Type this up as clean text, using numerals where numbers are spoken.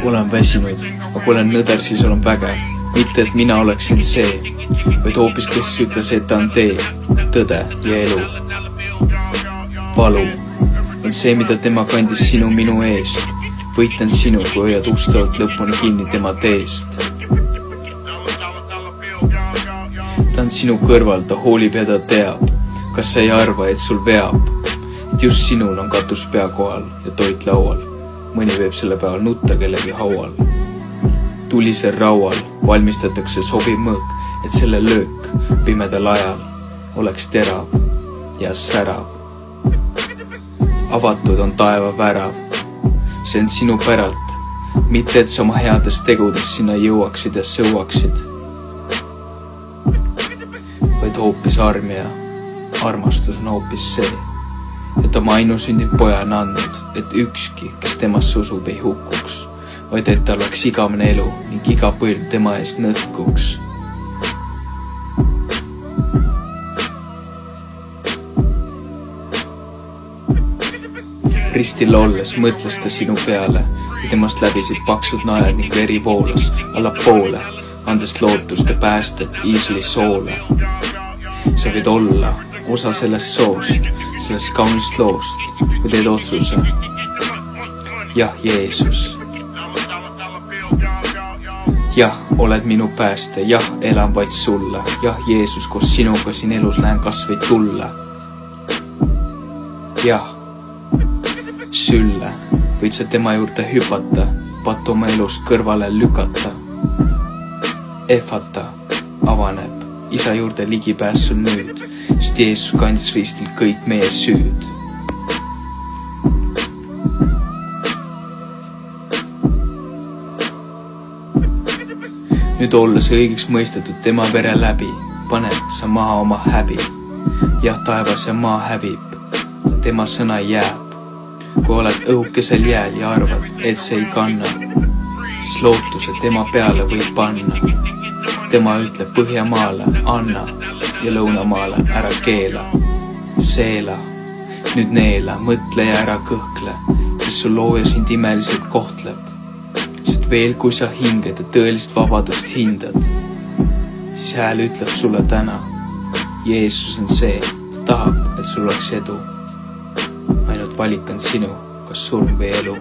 Olen väsinud, aga kui olen nõder, siis olen vägev. Mitte, et mina oleksin see, vaid hoopis kes ütles, et ta on tee, tõde ja elu. Valu on see, mida tema kandis sinu minu eest. Võitan sinu, kui hoiad ustavalt lõpuni kinni tema teest. Ta on sinu kõrval, ta hoolib ja ta teab. Kas sa ei arva, et sul veab? Et just sinul on katus pea kohal ja toit laual. Mõni võib selle päeval nutta kellegi haual. Tulisel raual valmistatakse sobiv mõõk, et selle löök pimedal ajal oleks terav ja särav. Avatud on taeva värav. See on sinu päralt, mitte et sa oma headest tegudest sinna jõuaksid ja sõuaksid, vaid hoopis arm ja armastus on hoopis see, et oma ainusündib poja on andnud, et ükski, kes temasse usub, ei hukkuks, vaid et tal oleks igavene elu ning iga põlv tema ees nõtkuks. Ristil olles mõtles ta sinu peale ja temast läbisid paksud naelad ning veri voolas allapoole, andes lootust ja päästet Iisli soole. Sa võid olla osa sellest soost, sellest kaunist loost, kui teed otsuse. Jah, Jeesus. Jah, oled minu pääste, jah, elan vaid sulle. Jah, Jeesus, koos sinuga siin elus lähen kas või tulla. Jah, sülle võid sa tema juurde hüpata, patu oma elust kõrvale lükata. Ehvata avaneb isa juurde ligipääs sul nüüd, sest Jeesus kandis ristil kõik meie süüd. Nüüd olles õigeks mõistetud tema vere läbi, paned sa maha oma häbi. Jah, taevas ja maa hävib, tema sõna jääb. Kui oled õhukesel jääl ja arvad, et see ei kanna, siis lootuse tema peale võib panna. Tema ütleb Põhjamaale anna ja Lõunamaale ära keela. Seela, nüüd neela, mõtle ja ära kõhkle, sest su looja sind imeliselt kohtleb. Sest veel kui sa hinged ja tõelist vabadust hindad, siis hääl ütleb sulle täna. Jeesus on see, ta tahab, et sul oleks edu. Ainult valik on sinu, kas surm või elu.